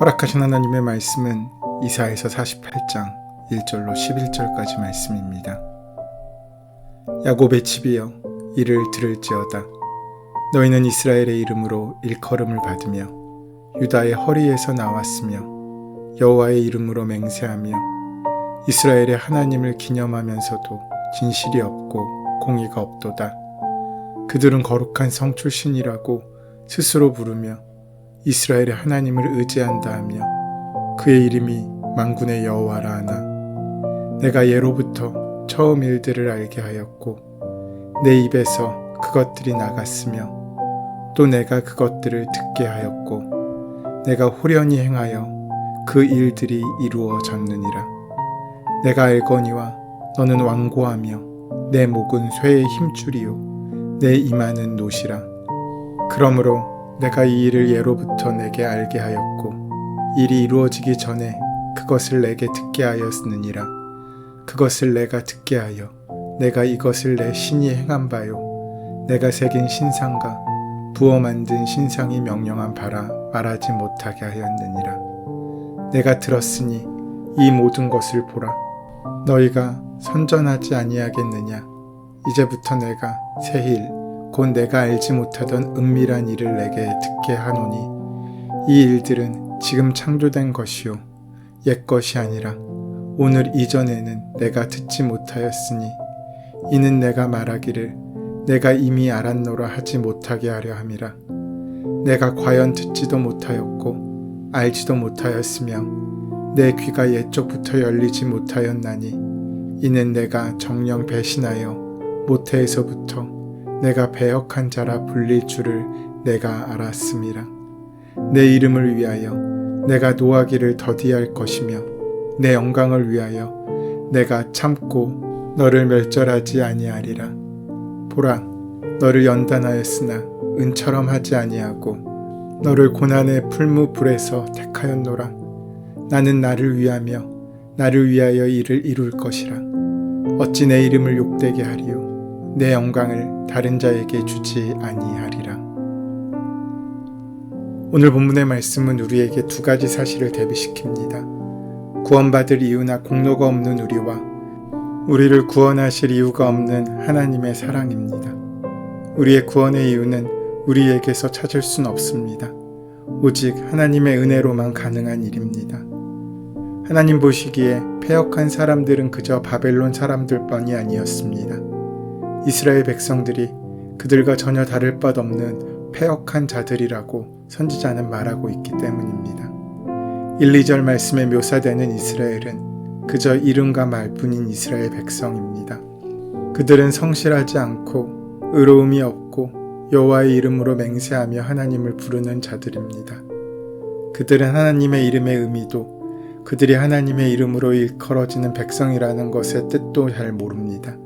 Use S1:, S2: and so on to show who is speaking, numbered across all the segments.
S1: 허락하신 하나님의 말씀은 이사야서 48장 1절로 11절까지 말씀입니다. 야곱의 집이여 이를 들을지어다. 너희는 이스라엘의 이름으로 일컬음을 받으며 유다의 허리에서 나왔으며 여호와의 이름으로 맹세하며 이스라엘의 하나님을 기념하면서도 진실이 없고 공의가 없도다. 그들은 거룩한 성 출신이라고 스스로 부르며 이스라엘의 하나님을 의지한다 하며 그의 이름이 만군의 여호와라 하나. 내가 예로부터 처음 일들을 알게 하였고 내 입에서 그것들이 나갔으며 또 내가 그것들을 듣게 하였고 내가 호련히 행하여 그 일들이 이루어졌느니라. 내가 알거니와 너는 완고하며 내 목은 쇠의 힘줄이요 내 이마는 노시라. 그러므로 내가 이 일을 예로부터 내게 알게 하였고 일이 이루어지기 전에 그것을 내게 듣게 하였느니라. 그것을 내가 듣게 하여 내가 이것을 내 신이 행한 바요 내가 새긴 신상과 부어 만든 신상이 명령한 바라 말하지 못하게 하였느니라. 내가 들었으니 이 모든 것을 보라. 너희가 선전하지 아니하겠느냐. 이제부터 내가 새일 곧 내가 알지 못하던 은밀한 일을 내게 듣게 하노니 이 일들은 지금 창조된 것이요 옛 것이 아니라 오늘 이전에는 내가 듣지 못하였으니 이는 내가 말하기를 내가 이미 알았노라 하지 못하게 하려 함이라. 내가 과연 듣지도 못하였고 알지도 못하였으며 내 귀가 옛적부터 열리지 못하였나니 이는 내가 정녕 배신하여 모태에서부터 내가 배역한 자라 불릴 줄을 내가 알았음이라. 내 이름을 위하여 내가 노하기를 더디할 것이며 내 영광을 위하여 내가 참고 너를 멸절하지 아니하리라. 보라, 너를 연단하였으나 은처럼 하지 아니하고 너를 고난의 풀무불에서 택하였노라. 나는 나를 위하며 나를 위하여 이를 이룰 것이라. 어찌 내 이름을 욕되게 하리요 내 영광을 다른 자에게 주지 아니하리라. 오늘 본문의 말씀은 우리에게 두 가지 사실을 대비시킵니다. 구원받을 이유나 공로가 없는 우리와 우리를 구원하실 이유가 없는 하나님의 사랑입니다. 우리의 구원의 이유는 우리에게서 찾을 순 없습니다. 오직 하나님의 은혜로만 가능한 일입니다. 하나님 보시기에 패역한 사람들은 그저 바벨론 사람들뿐이 아니었습니다. 이스라엘 백성들이 그들과 전혀 다를 바 없는 패역한 자들이라고 선지자는 말하고 있기 때문입니다. 1, 2절 말씀에 묘사되는 이스라엘은 그저 이름과 말뿐인 이스라엘 백성입니다. 그들은 성실하지 않고 의로움이 없고 여호와의 이름으로 맹세하며 하나님을 부르는 자들입니다. 그들은 하나님의 이름의 의미도 그들이 하나님의 이름으로 일컬어지는 백성이라는 것의 뜻도 잘 모릅니다.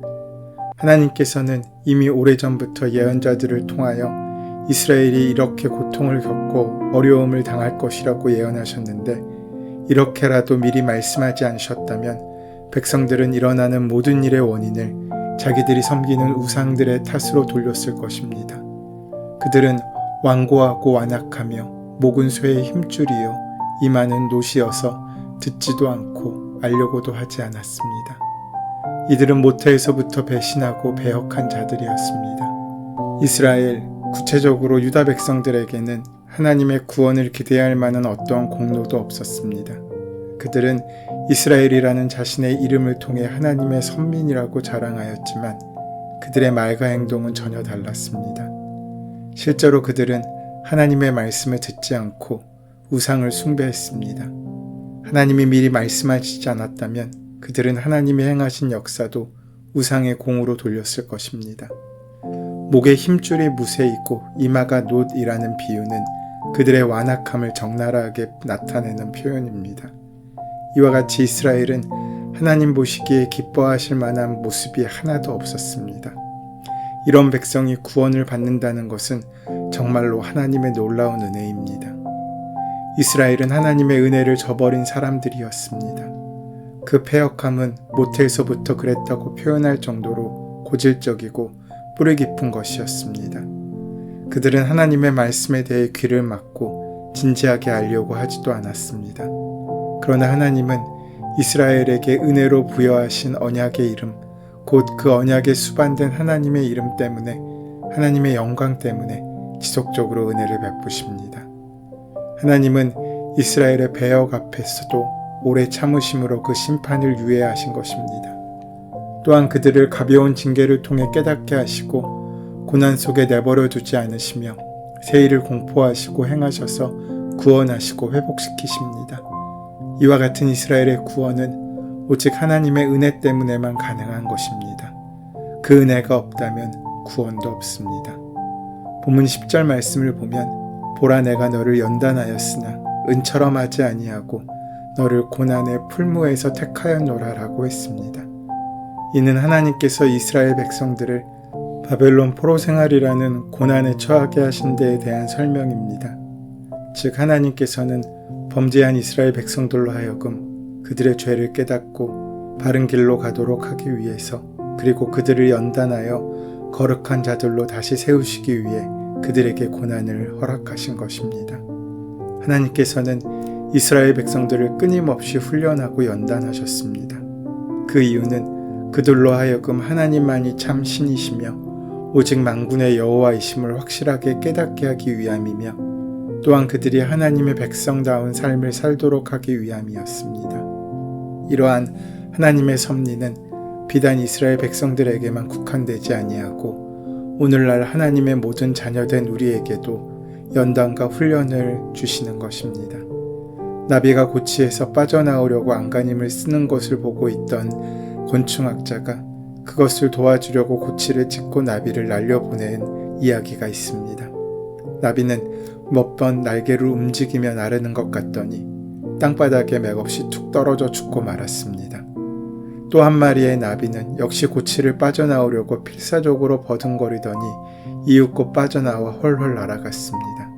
S1: 하나님께서는 이미 오래전부터 예언자들을 통하여 이스라엘이 이렇게 고통을 겪고 어려움을 당할 것이라고 예언하셨는데 이렇게라도 미리 말씀하지 않으셨다면 백성들은 일어나는 모든 일의 원인을 자기들이 섬기는 우상들의 탓으로 돌렸을 것입니다. 그들은 완고하고 완악하며 목은 쇠의 힘줄이요 이마는 노시여서 듣지도 않고 알려고도 하지 않았습니다. 이들은 모태에서부터 배신하고 배역한 자들이었습니다. 이스라엘, 구체적으로 유다 백성들에게는 하나님의 구원을 기대할 만한 어떠한 공로도 없었습니다. 그들은 이스라엘이라는 자신의 이름을 통해 하나님의 선민이라고 자랑하였지만 그들의 말과 행동은 전혀 달랐습니다. 실제로 그들은 하나님의 말씀을 듣지 않고 우상을 숭배했습니다. 하나님이 미리 말씀하시지 않았다면 그들은 하나님이 행하신 역사도 우상의 공으로 돌렸을 것입니다. 목의 힘줄이 무쇠이고 이마가 놋이라는 비유는 그들의 완악함을 적나라하게 나타내는 표현입니다. 이와 같이 이스라엘은 하나님 보시기에 기뻐하실 만한 모습이 하나도 없었습니다. 이런 백성이 구원을 받는다는 것은 정말로 하나님의 놀라운 은혜입니다. 이스라엘은 하나님의 은혜를 저버린 사람들이었습니다. 그 패역함은 모태에서부터 그랬다고 표현할 정도로 고질적이고 뿌리 깊은 것이었습니다. 그들은 하나님의 말씀에 대해 귀를 막고 진지하게 알려고 하지도 않았습니다. 그러나 하나님은 이스라엘에게 은혜로 부여하신 언약의 이름, 곧 그 언약에 수반된 하나님의 이름 때문에, 하나님의 영광 때문에 지속적으로 은혜를 베푸십니다. 하나님은 이스라엘의 배역 앞에서도 오래 참으심으로 그 심판을 유예하신 것입니다. 또한 그들을 가벼운 징계를 통해 깨닫게 하시고 고난 속에 내버려 두지 않으시며 새 일을 공포하시고 행하셔서 구원하시고 회복시키십니다. 이와 같은 이스라엘의 구원은 오직 하나님의 은혜 때문에만 가능한 것입니다. 그 은혜가 없다면 구원도 없습니다. 본문 10절 말씀을 보면 보라 내가 너를 연단하였으나 은처럼 하지 아니하고 너를 고난의 풀무에서 택하였노라 라고 했습니다. 이는 하나님께서 이스라엘 백성들을 바벨론 포로 생활이라는 고난에 처하게 하신 데에 대한 설명입니다. 즉 하나님께서는 범죄한 이스라엘 백성들로 하여금 그들의 죄를 깨닫고 바른 길로 가도록 하기 위해서, 그리고 그들을 연단하여 거룩한 자들로 다시 세우시기 위해 그들에게 고난을 허락하신 것입니다. 하나님께서는 이스라엘 백성들을 끊임없이 훈련하고 연단하셨습니다. 그 이유는 그들로 하여금 하나님만이 참 신이시며 오직 만군의 여호와이심을 확실하게 깨닫게 하기 위함이며, 또한 그들이 하나님의 백성다운 삶을 살도록 하기 위함이었습니다. 이러한 하나님의 섭리는 비단 이스라엘 백성들에게만 국한되지 아니하고 오늘날 하나님의 모든 자녀된 우리에게도 연단과 훈련을 주시는 것입니다. 나비가 고치에서 빠져나오려고 안간힘을 쓰는 것을 보고 있던 곤충학자가 그것을 도와주려고 고치를 찢고 나비를 날려보낸 이야기가 있습니다. 나비는 몇 번 날개를 움직이며 나르는 것 같더니 땅바닥에 맥없이 툭 떨어져 죽고 말았습니다. 또 한 마리의 나비는 역시 고치를 빠져나오려고 필사적으로 버둥거리더니 이윽고 빠져나와 헐헐 날아갔습니다.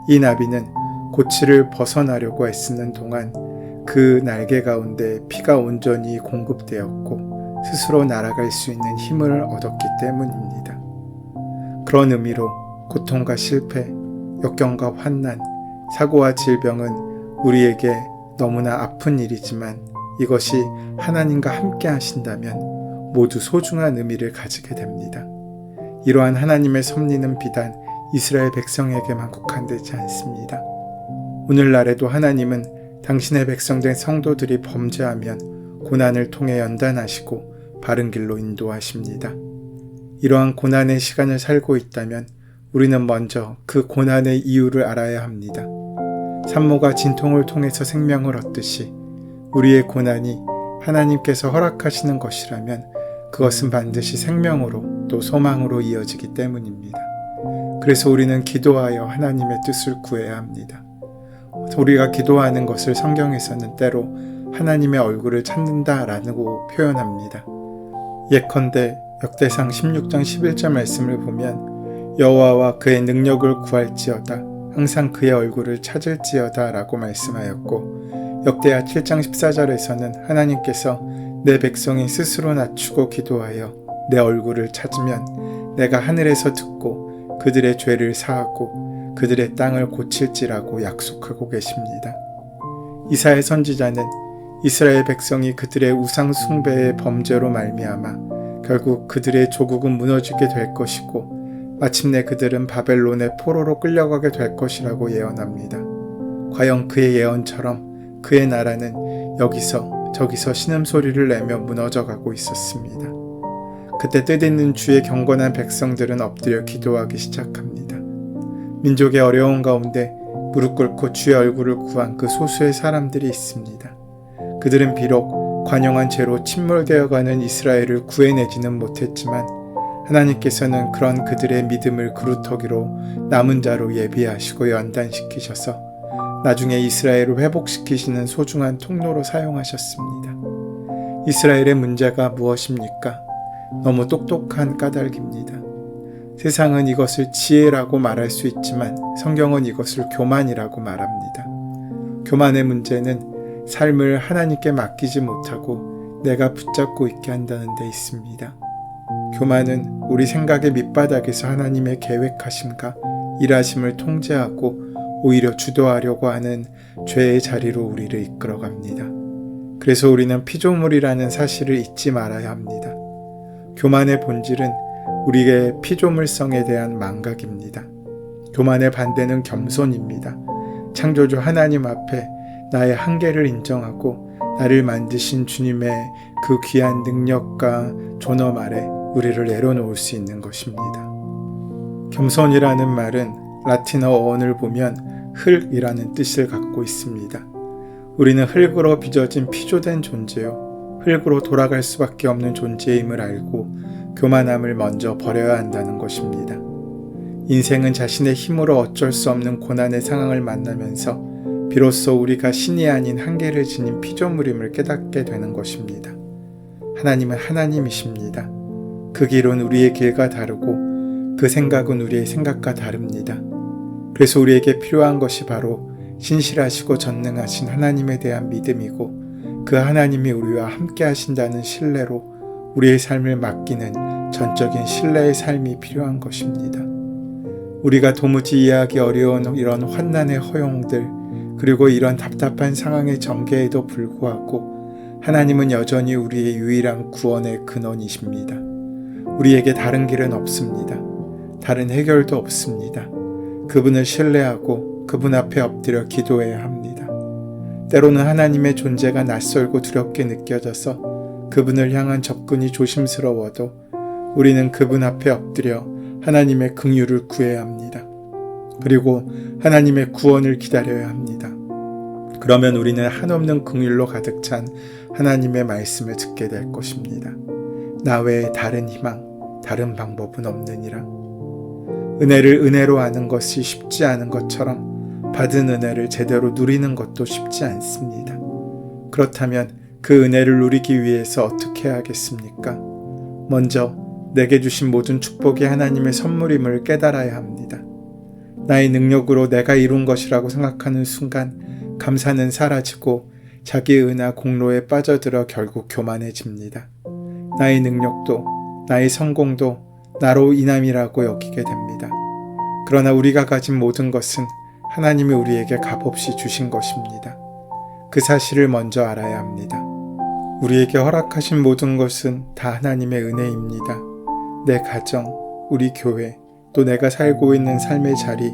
S1: 이 나비는 고치를 벗어나려고 애쓰는 동안 그 날개 가운데 피가 온전히 공급되었고 스스로 날아갈 수 있는 힘을 얻었기 때문입니다. 그런 의미로 고통과 실패, 역경과 환난, 사고와 질병은 우리에게 너무나 아픈 일이지만 이것이 하나님과 함께 하신다면 모두 소중한 의미를 가지게 됩니다. 이러한 하나님의 섭리는 비단 이스라엘 백성에게만 국한되지 않습니다. 오늘날에도 하나님은 당신의 백성된 성도들이 범죄하면 고난을 통해 연단하시고 바른 길로 인도하십니다. 이러한 고난의 시간을 살고 있다면 우리는 먼저 그 고난의 이유를 알아야 합니다. 산모가 진통을 통해서 생명을 얻듯이 우리의 고난이 하나님께서 허락하시는 것이라면 그것은 반드시 생명으로 또 소망으로 이어지기 때문입니다. 그래서 우리는 기도하여 하나님의 뜻을 구해야 합니다. 우리가 기도하는 것을 성경에서는 때로 하나님의 얼굴을 찾는다라고 표현합니다. 예컨대 역대상 16장 11절 말씀을 보면 여호와와 그의 능력을 구할지어다 항상 그의 얼굴을 찾을지어다 라고 말씀하였고, 역대하 7장 14절에서는 하나님께서 내 백성이 스스로 낮추고 기도하여 내 얼굴을 찾으면 내가 하늘에서 듣고 그들의 죄를 사하고 그들의 땅을 고칠지라고 약속하고 계십니다. 이사야 선지자는 이스라엘 백성이 그들의 우상 숭배의 범죄로 말미암아 결국 그들의 조국은 무너지게 될 것이고 마침내 그들은 바벨론의 포로로 끌려가게 될 것이라고 예언합니다. 과연 그의 예언처럼 그의 나라는 여기서 저기서 신음소리를 내며 무너져가고 있었습니다. 그때 뜻있는 주의 경건한 백성들은 엎드려 기도하기 시작합니다. 민족의 어려운 가운데 무릎 꿇고 주의 얼굴을 구한 그 소수의 사람들이 있습니다. 그들은 비록 관영한 죄로 침몰되어가는 이스라엘을 구해내지는 못했지만 하나님께서는 그런 그들의 믿음을 그루터기로 남은 자로 예비하시고 연단시키셔서 나중에 이스라엘을 회복시키시는 소중한 통로로 사용하셨습니다. 이스라엘의 문제가 무엇입니까? 너무 똑똑한 까닭입니다. 세상은 이것을 지혜라고 말할 수 있지만 성경은 이것을 교만이라고 말합니다. 교만의 문제는 삶을 하나님께 맡기지 못하고 내가 붙잡고 있게 한다는 데 있습니다. 교만은 우리 생각의 밑바닥에서 하나님의 계획하심과 일하심을 통제하고 오히려 주도하려고 하는 죄의 자리로 우리를 이끌어갑니다. 그래서 우리는 피조물이라는 사실을 잊지 말아야 합니다. 교만의 본질은 우리의 피조물성에 대한 망각입니다. 교만의 반대는 겸손입니다. 창조주 하나님 앞에 나의 한계를 인정하고 나를 만드신 주님의 그 귀한 능력과 존엄 아래 우리를 내려놓을 수 있는 것입니다. 겸손이라는 말은 라틴어 어원을 보면 흙이라는 뜻을 갖고 있습니다. 우리는 흙으로 빚어진 피조된 존재요, 흙으로 돌아갈 수밖에 없는 존재임을 알고 교만함을 먼저 버려야 한다는 것입니다. 인생은 자신의 힘으로 어쩔 수 없는 고난의 상황을 만나면서 비로소 우리가 신이 아닌 한계를 지닌 피조물임을 깨닫게 되는 것입니다. 하나님은 하나님이십니다. 그 길은 우리의 길과 다르고 그 생각은 우리의 생각과 다릅니다. 그래서 우리에게 필요한 것이 바로 신실하시고 전능하신 하나님에 대한 믿음이고 그 하나님이 우리와 함께 하신다는 신뢰로 우리의 삶을 맡기는 전적인 신뢰의 삶이 필요한 것입니다. 우리가 도무지 이해하기 어려운 이런 환난의 허용들, 그리고 이런 답답한 상황의 전개에도 불구하고 하나님은 여전히 우리의 유일한 구원의 근원이십니다. 우리에게 다른 길은 없습니다. 다른 해결도 없습니다. 그분을 신뢰하고 그분 앞에 엎드려 기도해야 합니다. 때로는 하나님의 존재가 낯설고 두렵게 느껴져서 그분을 향한 접근이 조심스러워도 우리는 그분 앞에 엎드려 하나님의 긍휼을 구해야 합니다. 그리고 하나님의 구원을 기다려야 합니다. 그러면 우리는 한없는 긍휼로 가득 찬 하나님의 말씀을 듣게 될 것입니다. 나 외에 다른 희망, 다른 방법은 없느니라. 은혜를 은혜로 아는 것이 쉽지 않은 것처럼 받은 은혜를 제대로 누리는 것도 쉽지 않습니다. 그렇다면 그 은혜를 누리기 위해서 어떻게 해야겠습니까? 먼저 내게 주신 모든 축복이 하나님의 선물임을 깨달아야 합니다. 나의 능력으로 내가 이룬 것이라고 생각하는 순간 감사는 사라지고 자기 은하 공로에 빠져들어 결국 교만해집니다. 나의 능력도 나의 성공도 나로 인함이라고 여기게 됩니다. 그러나 우리가 가진 모든 것은 하나님이 우리에게 값없이 주신 것입니다. 그 사실을 먼저 알아야 합니다. 우리에게 허락하신 모든 것은 다 하나님의 은혜입니다. 내 가정, 우리 교회, 또 내가 살고 있는 삶의 자리,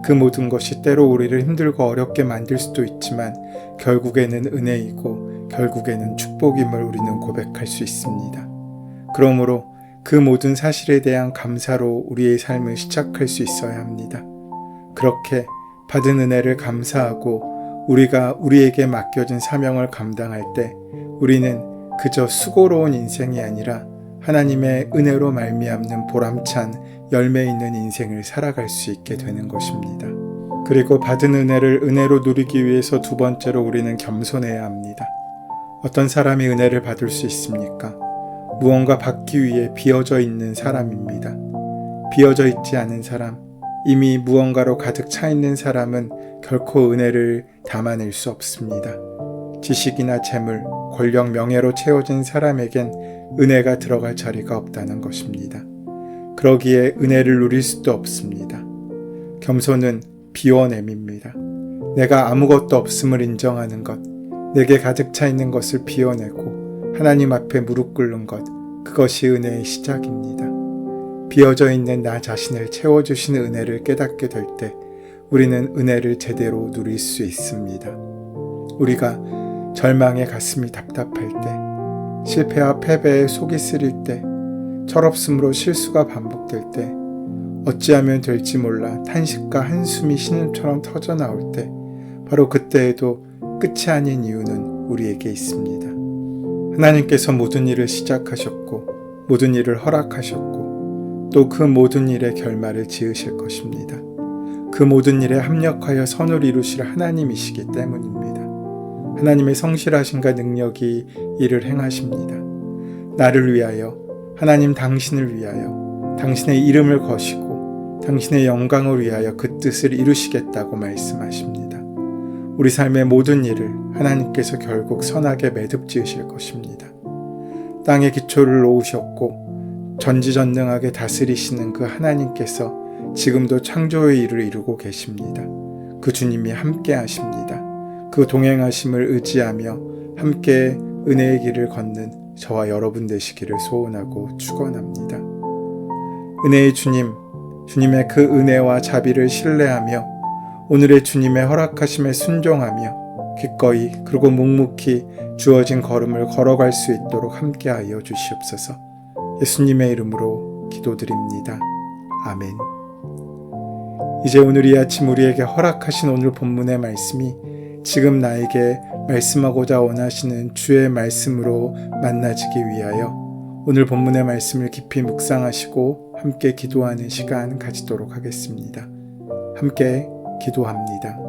S1: 그 모든 것이 때로 우리를 힘들고 어렵게 만들 수도 있지만 결국에는 은혜이고 결국에는 축복임을 우리는 고백할 수 있습니다. 그러므로 그 모든 사실에 대한 감사로 우리의 삶을 시작할 수 있어야 합니다. 그렇게 받은 은혜를 감사하고 우리가 우리에게 맡겨진 사명을 감당할 때 우리는 그저 수고로운 인생이 아니라 하나님의 은혜로 말미암는 보람찬 열매 있는 인생을 살아갈 수 있게 되는 것입니다. 그리고 받은 은혜를 은혜로 누리기 위해서 두 번째로 우리는 겸손해야 합니다. 어떤 사람이 은혜를 받을 수 있습니까? 무언가 받기 위해 비어져 있는 사람입니다. 비어져 있지 않은 사람, 이미 무언가로 가득 차 있는 사람은 결코 은혜를 담아낼 수 없습니다. 지식이나 재물, 권력, 명예로 채워진 사람에겐 은혜가 들어갈 자리가 없다는 것입니다. 그러기에 은혜를 누릴 수도 없습니다. 겸손은 비워냄입니다. 내가 아무것도 없음을 인정하는 것, 내게 가득 차 있는 것을 비워내고 하나님 앞에 무릎 꿇는 것, 그것이 은혜의 시작입니다. 비어져 있는 나 자신을 채워주시는 은혜를 깨닫게 될 때 우리는 은혜를 제대로 누릴 수 있습니다. 우리가 절망에 가슴이 답답할 때, 실패와 패배에 속이 쓰릴 때, 철없음으로 실수가 반복될 때, 어찌하면 될지 몰라 탄식과 한숨이 신음처럼 터져나올 때, 바로 그때에도 끝이 아닌 이유는 우리에게 있습니다. 하나님께서 모든 일을 시작하셨고 모든 일을 허락하셨고 또 그 모든 일의 결말을 지으실 것입니다. 그 모든 일에 합력하여 선을 이루실 하나님이시기 때문입니다. 하나님의 성실하심과 능력이 이를 행하십니다. 나를 위하여, 하나님 당신을 위하여, 당신의 이름을 거시고 당신의 영광을 위하여 그 뜻을 이루시겠다고 말씀하십니다. 우리 삶의 모든 일을 하나님께서 결국 선하게 매듭 지으실 것입니다. 땅의 기초를 놓으셨고 전지전능하게 다스리시는 그 하나님께서 지금도 창조의 일을 이루고 계십니다. 그 주님이 함께 하십니다. 그 동행하심을 의지하며 함께 은혜의 길을 걷는 저와 여러분 되시기를 소원하고 축원합니다. 은혜의 주님, 주님의 그 은혜와 자비를 신뢰하며 오늘의 주님의 허락하심에 순종하며 기꺼이 그리고 묵묵히 주어진 걸음을 걸어갈 수 있도록 함께하여 주시옵소서. 예수님의 이름으로 기도드립니다. 아멘. 이제 오늘 이 아침 우리에게 허락하신 오늘 본문의 말씀이 지금 나에게 말씀하고자 원하시는 주의 말씀으로 만나지기 위하여 오늘 본문의 말씀을 깊이 묵상하시고 함께 기도하는 시간 가지도록 하겠습니다. 함께 기도합니다.